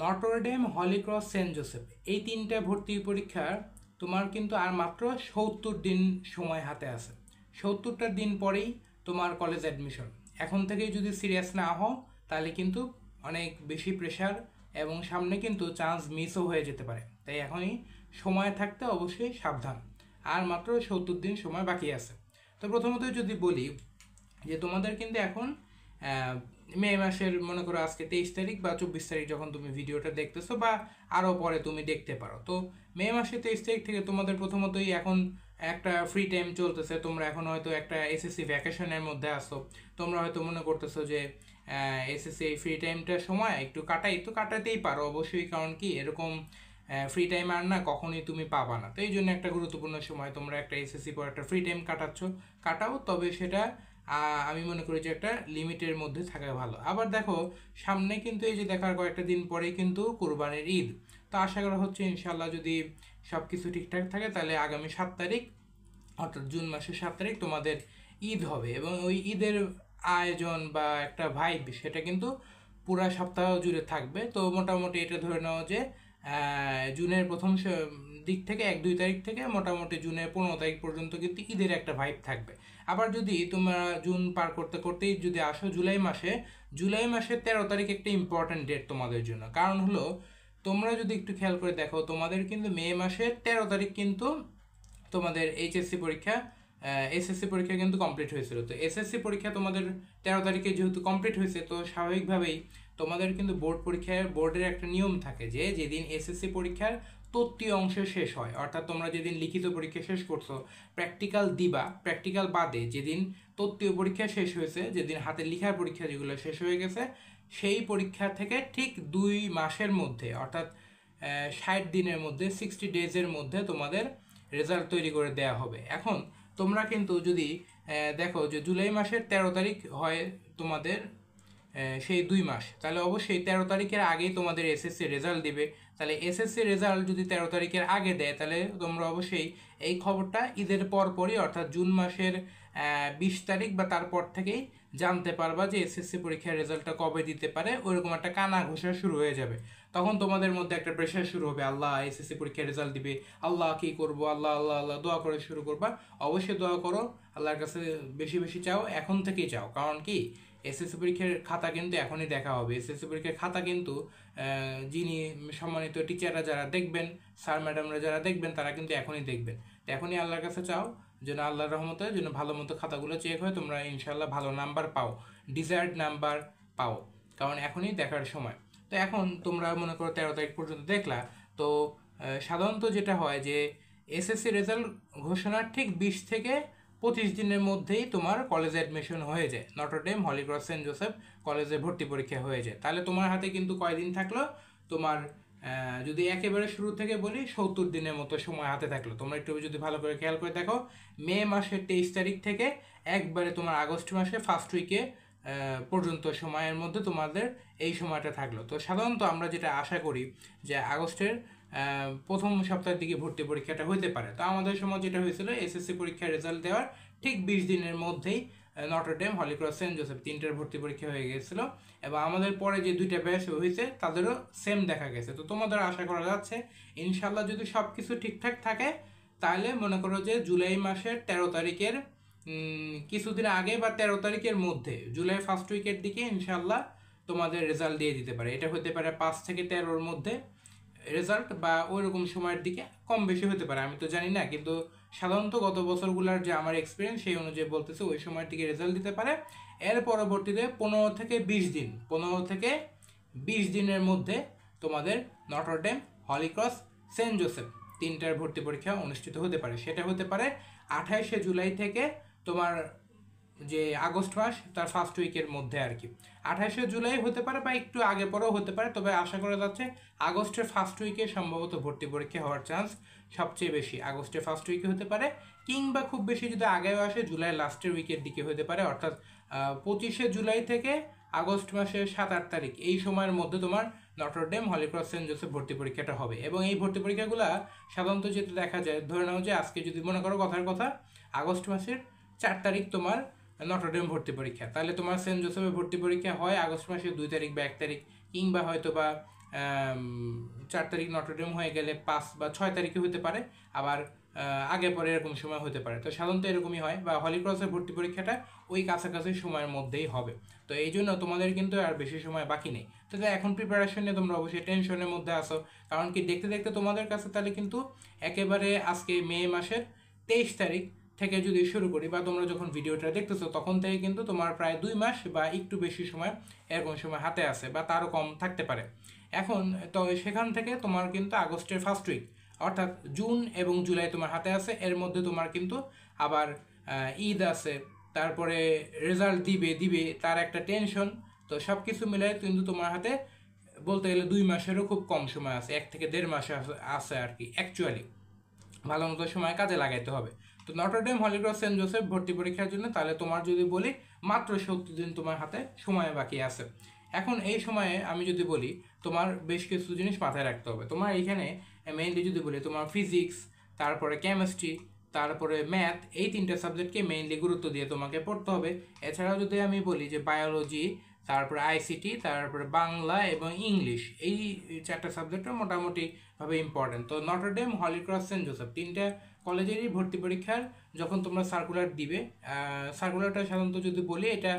Notre Dame, Holy Cross, Saint Joseph এই তিনটা ভর্তি পরীক্ষা তোমার কিন্তু আর মাত্র 70 দিন সময় হাতে আছে। 70টা দিন পরেই তোমার কলেজ অ্যাডমিশন। এখন থেকেই যদি সিরিয়াস না হও তাহলে কিন্তু অনেক বেশি প্রেশার এবং সামনে কিন্তু চান্স মিসও হয়ে যেতে পারে। তাই এখনই সময় থাকতে অবশ্যই সাবধান। আর মাত্র 70 দিন সময় বাকি আছে। তো প্রথমত যদি বলি যে তোমাদের কিন্তু এখন মে মাসের মনে করো আজকে 23 তারিখ বা 24 তারিখ যখন তুমি ভিডিওটা দেখতেছো বা আরও পরে তুমি দেখতে পারো। তো মে মাসে 23 তারিখ থেকে তোমাদের প্রথমতই এখন একটা ফ্রি টাইম চলতেছে। তোমরা এখন হয়তো একটা এসএসসি ভ্যাকেশনের মধ্যে আসো। তোমরা হয়তো মনে করতেছো যে এসএসসি এই ফ্রি টাইমটার সময় একটু কাটাই, তো কাটাতেই পারো অবশ্যই। কারণ কি এরকম ফ্রি টাইম আর না কখনোই তুমি পাবা না। তো এই জন্য একটা গুরুত্বপূর্ণ সময় তোমরা একটা এসএসসি পর একটা ফ্রি টাইম কাটাও, তবে সেটা আমি মনে করি যে একটা লিমিটের মধ্যে থাকা ভালো। আবার দেখো সামনে কিন্তু এই যে দেখার কয়েকটা দিন পরেই কিন্তু কুরবানির ঈদ। তো আশা করা হচ্ছে ইনশাল্লাহ যদি সব কিছু ঠিকঠাক থাকে তাহলে আগামী 7 তারিখ অর্থাৎ জুন মাসের 7 তারিখ তোমাদের ঈদ হবে এবং ওই ঈদের আয়োজন বা একটা ভাইব সেটা কিন্তু পুরা সপ্তাহ জুড়ে থাকবে। তো মোটামুটি এটা ধরে নাও যে জুনের প্রথম দিক থেকে 1-2 তারিখ থেকে মোটামুটি জুনের 15 তারিখ পর্যন্ত কিন্তু ঈদের একটা ভাইব থাকবে। আবার যদি তোমরা জুন পার করতে করতেই যদি আসো জুলাই মাসের 13 তারিখ একটা ইম্পর্ট্যান্ট ডেট তোমাদের জন্য। কারণ হলো তোমরা যদি একটু খেয়াল করে দেখো তোমাদের কিন্তু মে মাসের 13 তারিখ কিন্তু তোমাদের এইচএসসি পরীক্ষা এসএসসি পরীক্ষা কিন্তু কমপ্লিট হয়েছিল। তো এসএসসি পরীক্ষা তোমাদের 13 তারিখে যেহেতু কমপ্লিট হয়েছে, তো স্বাভাবিকভাবেই তোমাদের কিন্তু বোর্ডের একটা নিয়ম থাকে যে যেদিন এসএসসি পরীক্ষার তত্ত্বীয় অংশ শেষ হয়, অর্থাৎ তোমরা যেদিন লিখিত পরীক্ষা শেষ করছো প্র্যাকটিক্যাল দিবা, প্র্যাকটিক্যাল বাদে যেদিন তত্ত্বীয় পরীক্ষা শেষ হয়েছে, যেদিন হাতে লেখার পরীক্ষা যেগুলো শেষ হয়ে গেছে, সেই পরীক্ষা থেকে ঠিক 2 মাসের মধ্যে অর্থাৎ 60 দিনের মধ্যে 60 ডেজের মধ্যে তোমাদের রেজাল্ট তৈরি করে দেওয়া হবে। এখন তোমরা কিন্তু যদি দেখো যে জুলাই মাসের 13 তারিখ হয় তোমাদের সেই 2 মাস, তাহলে অবশ্যই 13 তারিখের আগেই তোমাদের এসএসসি রেজাল্ট দিবে। তাহলে এসএসসি রেজাল্ট যদি 13 তারিখের আগে দেয় তাহলে তোমরা অবশ্যই এই খবরটা ঈদের পরপরই অর্থাৎ জুন মাসের 20 তারিখ বা তারপর থেকেই জানতে পারবা যে এসএসসি পরীক্ষার রেজাল্টটা কবে দিতে পারে। ওইরকম একটা কানা ঘোষা শুরু হয়ে যাবে। তখন তোমাদের মধ্যে একটা প্রেশার শুরু হবে, আল্লাহ এসএসসি পরীক্ষার রেজাল্ট দিবে, আল্লাহ কি করব, আল্লাহ আল্লাহ আল্লাহ দোয়া করে শুরু করবা। অবশ্যই দোয়া করো, আল্লাহর কাছে বেশি বেশি চাও, এখন থেকেই চাও। কারণ কি এসএসসি পরীক্ষার খাতা কিন্তু এখনই দেখা হবে। এসএসসি পরীক্ষার খাতা কিন্তু যিনি সম্মানিত টিচাররা যারা দেখবেন, স্যার ম্যাডামরা যারা দেখবেন, তারা কিন্তু এখনই দেখবেন। তো এখনই আল্লাহর কাছে চাও যেন আল্লাহর রহমতে যেন ভালো মতো খাতাগুলো চেক হয়, তোমরা ইনশাল্লাহ ভালো নাম্বার পাও, ডিজায়ার্ড নাম্বার পাও, কারণ এখনই দেখার সময়। তো এখন তোমরা মনে করো 13 তারিখ পর্যন্ত দেখলা। তো সাধারণত যেটা হয় যে এসএসসি রেজাল্ট ঘোষণার ঠিক 20 থেকে 25 দিনের মধ্যেই তোমার কলেজে অ্যাডমিশন হয়ে যায়। Notre Dame, Holy Cross, Saint Joseph কলেজে ভর্তি পরীক্ষা হয়ে যায়। তাহলে তোমার হাতে কিন্তু কয়দিন থাকলো, তোমার যদি একেবারে শুরু থেকে বলি 70 দিনের মতো সময় হাতে থাকলো। তোমরা একটু যদি ভালো করে খেয়াল করে দেখো মে মাসের 23 তারিখ থেকে একবারে তোমার আগস্ট মাসে ফার্স্ট উইকে পর্যন্ত সময়ের মধ্যে তোমাদের এই সময়টা থাকলো। তো সাধারণত আমরা যেটা আশা করি যে আগস্টের প্রথম সপ্তাহের দিকে ভর্তি পরীক্ষাটা হইতে পারে। তো আমাদের সময় যেটা হয়েছিল এসএসসি পরীক্ষার রেজাল্ট দেওয়ার ঠিক 20 দিনের মধ্যেই Notre Dame, Holy Cross, Saint Joseph তিনটার ভর্তি পরীক্ষা হয়ে গেছিল এবং আমাদের পরে যে 2টা ব্যাচ হয়েছে তাদেরও সেম দেখা গেছে। তো তোমাদের আশা করা যাচ্ছে ইনশাল্লাহ যদি সব কিছু ঠিকঠাক থাকে তাহলে মনে করো যে জুলাই মাসের 13 তারিখের কিছুদিন আগে বা 13 তারিখের মধ্যে জুলাই ফার্স্ট উইকের দিকে ইনশাল্লাহ তোমাদের রেজাল্ট দিয়ে দিতে পারে। এটা হতে পারে 5 থেকে 13-র মধ্যে রেজাল্ট বা ওই রকম সময়ের দিকে, কম বেশি হতে পারে আমি তো জানি না, কিন্তু সাধারণত গত বছরগুলোর যে আমার এক্সপিরিয়েন্স সেই অনুযায়ী বলতেছে ওই সময়ের দিকে রেজাল্ট দিতে পারে। এর পরবর্তীতে 15 থেকে 20 দিনের মধ্যে তোমাদের Notre Dame, Holy Cross, Saint Joseph তিনটার ভর্তি পরীক্ষা অনুষ্ঠিত হতে পারে। সেটা হতে পারে 28শে জুলাই থেকে তোমার যে আগস্ট মাস তার ফার্স্ট উইকের মধ্যে আর কি। 28শে জুলাই হতে পারে বা একটু আগে পরেও হতে পারে, তবে আশা করা যাচ্ছে আগস্টের ফার্স্ট উইকে সম্ভবত ভর্তি পরীক্ষা হওয়ার চান্স সবচেয়ে বেশি। আগস্টের ফার্স্ট উইকে হতে পারে, কিংবা খুব বেশি যদি আগেও আসে জুলাই লাস্টের উইকের দিকে হতে পারে, অর্থাৎ 25শে জুলাই থেকে আগস্ট মাসের 7-8 তারিখ এই সময়ের মধ্যে তোমার Notre Dame, Holy Cross, Saint Joseph ভর্তি পরীক্ষাটা হবে। এবং এই ভর্তি পরীক্ষাগুলো সাধারণত যেটা দেখা যায়, ধরে নাও যে আজকে যদি মনে করো কথার কথা আগস্ট মাসের 4 তারিখ তোমার নটরডেম ভর্তি পরীক্ষা, তাহলে তোমার সেন্ট জোসেফের ভর্তি পরীক্ষা হয় আগস্ট মাসের 2 তারিখ বা 1 তারিখ, কিংবা হয়তো বা 4 তারিখ নটরডেম হয়ে গেলে 5 বা 6 তারিখে হতে পারে, আবার আগে পরে এরকম সময় হতে পারে। তো সাধারণত এরকমই হয়, বা হলিক্রসের ভর্তি পরীক্ষাটা ওই কাছাকাছি সময়ের মধ্যেই হবে। তো এই জন্য তোমাদের কিন্তু আর বেশি সময় বাকি নেই। তো এখন প্রিপারেশন নিয়ে তোমরা অবশ্যই টেনশনের মধ্যে আসো, কারণ কি দেখতে দেখতে তোমাদের কাছে তাহলে কিন্তু একেবারে আজকে মে মাসের 23 তারিখ থেকে যদি শুরু করি, বা তোমরা যখন ভিডিওটা দেখতেছো তখন থেকে কিন্তু তোমার প্রায় 2 মাস বা একটু বেশি সময় এরকম সময় হাতে আসে, বা তারও কম থাকতে পারে। এখন তো সেখান থেকে তোমার কিন্তু আগস্টের ফার্স্ট উইক, অর্থাৎ জুন এবং জুলাই তোমার হাতে আছে। এর মধ্যে তোমার কিন্তু আবার ঈদ আছে, তারপরে রেজাল্ট দিবে দিবে তার একটা টেনশন। তো সব কিছু মিলাই কিন্তু তোমার হাতে বলতে গেলে 2 মাসেরও খুব কম সময় আছে, 1 থেকে 1.5 মাস আছে আর কি অ্যাকচুয়ালি। ভালো মতো সময় কাজে লাগাইতে হবে। তো নটরডেম হলিক্রস সেন্ট জোসেফ ভর্তি পরীক্ষার জন্য তাহলে তোমার যদি বলি মাত্র 70 দিন তোমার হাতে সময় বাকি আছে। এখন এই সময়ে আমি যদি বলি তোমার বেশ কিছু জিনিস মাথায় রাখতে হবে। তোমার এইখানে মেইনলি যদি বলি তোমার ফিজিক্স, তারপরে কেমিস্ট্রি, তারপরে ম্যাথ, এই 3টে সাবজেক্টকে মেইনলি গুরুত্ব দিয়ে তোমাকে পড়তে হবে। এছাড়াও যদি আমি বলি যে বায়োলজি, তারপরে আইসিটি, তারপরে বাংলা এবং ইংলিশ, এই 4টে সাবজেক্টটা মোটামুটিভাবে ইম্পর্টেন্ট। তো নটরডেম, হলিক্রস, সেন্ট জোসেফ 3টে কলেজেরই ভর্তি পরীক্ষার যখন তোমরা সার্কুলার দিবে, সার্কুলারটা সাধারণত যদি বলি এটা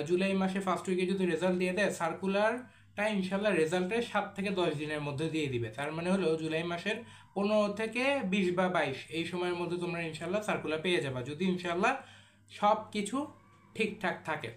জুলাই মাসে ফার্স্ট উইকে যদি রেজাল্ট দিয়ে দেয়, সার্কুলারটা ইনশাল্লাহ রেজাল্টের 7 থেকে 10 দিনের মধ্যে দিয়ে দিবে। তার মানে হলো জুলাই মাসের 15 থেকে 20 বা 22 এই সময়ের মধ্যে তোমরা ইনশাল্লাহ সার্কুলার পেয়ে যাবা, যদি ইনশাল্লাহ সব কিছু ঠিকঠাক থাকে।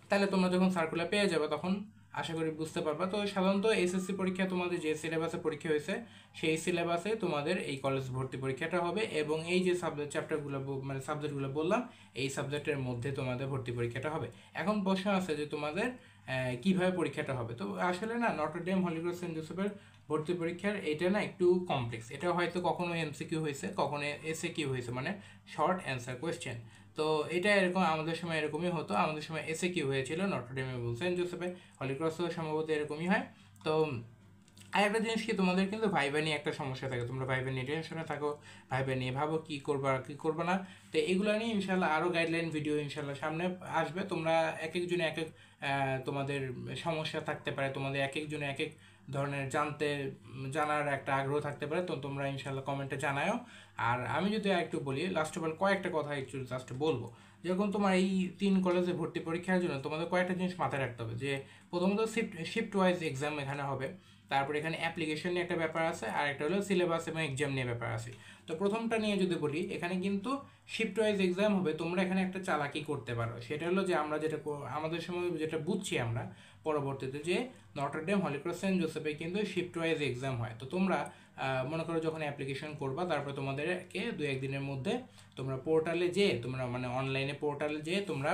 তাহলে তোমরা যখন সার্কুলার পেয়ে যাবে তখন আশা করি বুঝতে পারবা। তো সাধারণত এসএসসি পরীক্ষা তোমাদের যে সিলেবাসে পরীক্ষা হয়েছে সেই সিলেবাসে তোমাদের এই কলেজ ভর্তি পরীক্ষাটা হবে, এবং এই যে চ্যাপ্টারগুলো মানে সাবজেক্টগুলো বললাম এই সাবজেক্টের মধ্যে তোমাদের ভর্তি পরীক্ষাটা হবে। এখন প্রশ্ন আছে যে তোমাদের কিভাবে পরীক্ষাটা হবে। তো আসলে না, নটরডেম, হলিক্রস, সেন্ট জোসেফের ভর্তি পরীক্ষার এটা না একটু কমপ্লেক্স। এটা হয়তো কখনো এমসিকিউ হয়েছে, কখনো এসএকিউ হয়েছে, মানে শর্ট অ্যান্সার কোয়েশ্চেন। তো এটা এরকম আমাদের সময় এরকমই হতো, আমাদের সময় এসএকিউ হয়েছিল নটরডেম এবং সেন্ট জোসেফে। হলিক্রসও সম্ভবত এরকমই হয়। তো আরেকটা জিনিস কি, তোমাদের কিন্তু ভাইবা নিয়ে একটা সমস্যা থাকে, তোমরা ভাইবা নিয়ে টেনশনে থাকো, ভাইবা নিয়ে ভাবো কী করবা কী করবা না। তো এগুলো নিয়ে ইনশাল্লাহ আরও গাইডলাইন ভিডিও ইনশাল্লাহ সামনে আসবে। তোমরা এক একজনে এক এক তোমাদের সমস্যা থাকতে পারে, তোমাদের এক একজনে এক এক ধরনের জানার একটা আগ্রহ থাকতে পারে। তো তোমরা ইনশাল্লাহ কমেন্টে জানাও। আর আমি যদি একটু বলি লাস্ট অফ অল কয়েকটা কথা একটু জাস্ট বলবো। যেরকম তোমার এই 3 কলেজে ভর্তি পরীক্ষার জন্য তোমাদের কয়েকটা জিনিস মাথায় রাখতে হবে। যে প্রথমত শিফট ওয়াইজ এক্সাম এখানে হবে, তারপরে এখানে অ্যাপ্লিকেশন নিয়ে একটা ব্যাপার আছে, আর একটা হলো সিলেবাস এবং এক্সাম নিয়ে ব্যাপার আছে। তো প্রথমটা নিয়ে যদি বলি, এখানে কিন্তু শিফট ওয়াইজ এক্সাম হবে। তোমরা এখানে একটা চালাকি করতে পারো, সেটা হলো যে আমরা যেটা আমাদের সময় যেটা বুঝছি আমরা পরবর্তীতে, যে নটরডেম, হলিক্রস, সেন্ট জোসেফে কিন্তু শিফট ওয়াইজ এক্সাম হয়। তো তোমরা মনে করো যখন অ্যাপ্লিকেশন করবা, তারপর তোমাদেরকে 2-1 দিনের মধ্যে তোমরা পোর্টালে যেয়ে, তোমরা মানে অনলাইনে পোর্টালে যেয়ে তোমরা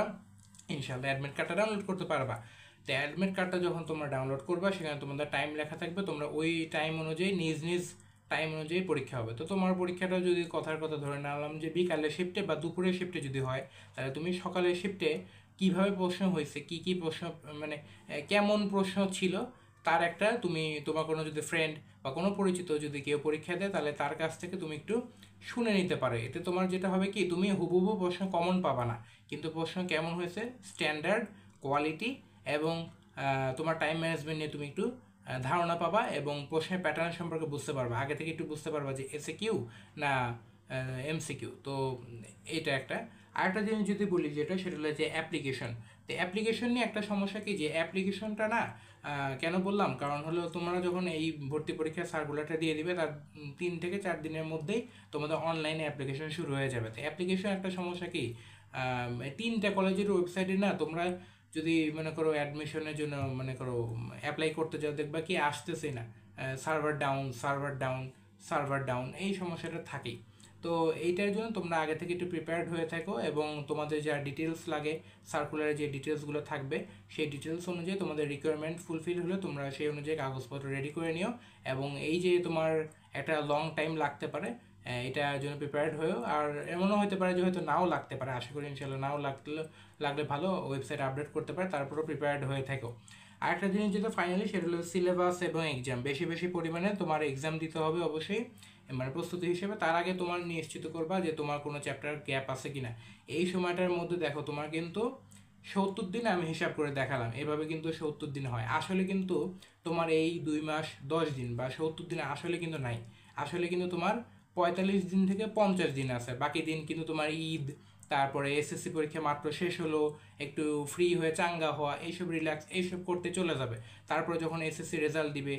ইনশাআল্লাহ অ্যাডমিট কার্ডটা ডাউনলোড করতে পারবা। তো অ্যাডমিট কার্ডটা যখন তোমরা ডাউনলোড করবা, সেখানে তোমাদের টাইম লেখা থাকবে, তোমরা ওই টাইম অনুযায়ী নিজ নিজ টাইম অনুযায়ী পরীক্ষা হবে। তো তোমার পরীক্ষাটা যদি কথার কথা ধরে নিলাম যে বিকালের শিফটে বা দুপুরের শিফটে যদি হয়, তাহলে তুমি সকালের শিফটে কীভাবে প্রশ্ন হয়েছে, কী কী প্রশ্ন, মানে কেমন প্রশ্ন ছিল, তার একটা তুমি তোমার কোনো যদি ফ্রেন্ড বা কোনো পরিচিত যদি কেউ পরীক্ষা দেয়, তাহলে তার কাছ থেকে তুমি একটু শুনে নিতে পারো। এতে তোমার যেটা হবে কি, তুমি হুবহু প্রশ্ন কমন পাবা না, কিন্তু প্রশ্ন কেমন হয়েছে, স্ট্যান্ডার্ড, কোয়ালিটি এবং তোমার টাইম ম্যানেজমেন্ট নিয়ে তুমি একটু ধারণা পাবা, এবং প্রশ্নের প্যাটার্ন সম্পর্কে বুঝতে পারবা। আগে থেকে একটু বুঝতে পারবা যে এসএকিউ না এমসিকিউ। তো এটা একটা। আরেকটা জিনিস যদি বলি যেটা, সেটা হলো যে অ্যাপ্লিকেশন। তো অ্যাপ্লিকেশন নিয়ে একটা সমস্যা কি, যে অ্যাপ্লিকেশনটা না কেন বললাম, কারণ হলো তোমরা যখন এই ভর্তি পরীক্ষার সার্কুলারটা দিয়ে দিবে, তার 3 থেকে 4 দিনের মধ্যেই তোমাদের অনলাইনে অ্যাপ্লিকেশন শুরু হয়ে যাবে। তো অ্যাপ্লিকেশন একটা সমস্যা কি, 3টে কলেজের ওয়েবসাইটে না তোমরা যদি মনে করো অ্যাডমিশনের জন্য মনে করো অ্যাপ্লাই করতে যাও, দেখবা কি আসতেছে না, server down server down server down, এই সমস্যাটা থাকেই। তো এইটার জন্য তোমরা আগে থেকে একটু প্রিপেয়ার্ড হয়ে থাকো, এবং তোমাদের যা ডিটেলস লাগে, সার্কুলারে যে ডিটেলসগুলো থাকবে, সেই ডিটেলস অনুযায়ী তোমাদের রিকোয়ারমেন্ট ফুলফিল হলে তোমরা সেই অনুযায়ী কাগজপত্র রেডি করে নিও। এবং এই যে তোমার একটা লং টাইম লাগতে পারে, এটার জন্য প্রিপেয়ার্ড হয়েও। আর এমনও হতে পারে যে হয়তো নাও লাগতে পারে, আশা করি ইনশাল্লাহ নাও লাগলে ভালো, ওয়েবসাইট আপডেট করতে পারে, তারপরেও প্রিপেয়ার্ড হয়ে থাকো। আরেকটা জিনিস যেটা ফাইনালি, সেটা হলো সিলেবাস এবং এক্সাম। বেশি বেশি পরিমাণে তোমার এক্সাম দিতে হবে অবশ্যই, মানে প্রস্তুতি হিসেবে। তার আগে তোমার নিশ্চিত করবা যে তোমার কোনো চ্যাপ্টার গ্যাপ আছে কিনা। এই সময়টার মধ্যে দেখো তোমার কিন্তু 70 দিন আমি হিসাব করে দেখালাম, এভাবে কিন্তু 70 দিন হয়। আসলে কিন্তু তোমার এই 2 মাস 10 দিন বা 70 দিন আসলে কিন্তু নাই। আসলে কিন্তু তোমার 45 দিন থেকে 50 দিন আছে। বাকি দিন কিন্তু তোমার ঈদ, তারপরে এসএসসি পরীক্ষা মাত্র শেষ হলো, একটু ফ্রি হয়ে চাঙ্গা হওয়া, এইসব রিল্যাক্স এইসব করতে চলে যাবে। তারপরে যখন এসএসসি রেজাল্ট দিবে,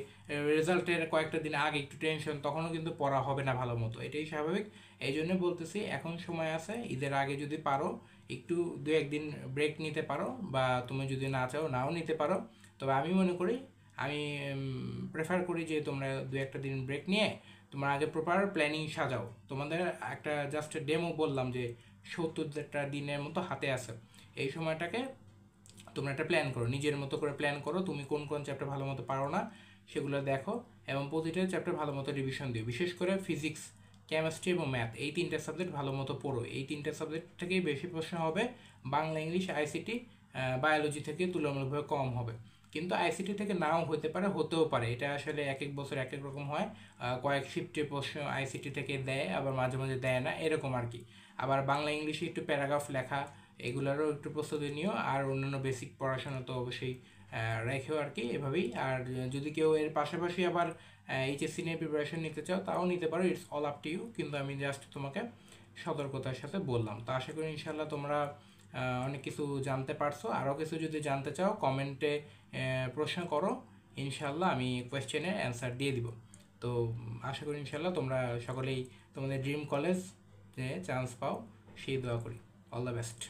রেজাল্টের কয়েকটা দিন আগে একটু টেনশন, তখনও কিন্তু পড়া হবে না ভালো মতো, এটাই স্বাভাবিক। এই জন্য বলতেছি এখন সময় আছে, ঈদের আগে যদি পারো একটু 2-1 দিন ব্রেক নিতে পারো, বা তুমি যদি না চাও নাও নিতে পারো। তবে আমি মনে করি, আমি প্রেফার করি যে তোমরা 2-1 দিন ব্রেক নিয়ে তোমরা আগে প্রপার প্ল্যানিং সাজাও। তোমাদের একটা জাস্ট ডেমো বললাম যে 70টা দিনের মতো হাতে আছে, এই সময়টাকে তোমরা একটা প্ল্যান করো, নিজের মতো করে প্ল্যান করো। তুমি কোন কোন চ্যাপ্টার ভালো মতো পারো না সেগুলো দেখো, এবং প্রতিটা চ্যাপ্টার ভালো মতো রিভিশন দিও। বিশেষ করে ফিজিক্স, কেমিস্ট্রি এবং ম্যাথ, এই 3টে সাবজেক্ট ভালো মতো পড়ো। এই 3টে সাবজেক্ট থেকেই বেশি প্রশ্ন হবে। বাংলা, ইংলিশ, আইসিটি, বায়োলজি থেকে তুলনামূলকভাবে কম হবে। কিন্তু আইসিটি থেকে নাও হতে পারে, হতেও পারে, এটা আসলে এক এক বছর এক এক রকম হয়। কয়েক শিফটে প্রশ্ন আইসিটি থেকে দেয়, আবার মাঝে মাঝে দেয় না, এরকম আর কি। আবার বাংলা ইংলিশে একটু প্যারাগ্রাফ লেখা, এগুলোরও একটু প্রস্তুতি নিও। আর অন্যান্য বেসিক পড়াশোনা তো অবশ্যই রেখেও আর কি, এভাবেই। আর যদি কেউ এর পাশাপাশি আবার এইচএসসি নিয়ে প্রিপারেশন নিতে চাও তাও নিতে পারো, it's all up to you. কিন্তু আমি জাস্ট তোমাকে সতর্কতার সাথে বললাম। তো আশা করি ইনশাল্লাহ তোমরা অনেক কিছু জানতে পারছো। আরও কিছু যদি জানতে চাও কমেন্টে প্রশ্ন করো, ইনশাল্লাহ আমি কোয়েশ্চেনের অ্যান্সার দিয়ে দিব। তো আশা করি ইনশাল্লাহ তোমরা সকলেই তোমাদের ড্রিম কলেজ যে চান্স পাও, সেই দোয়া করি। All the best.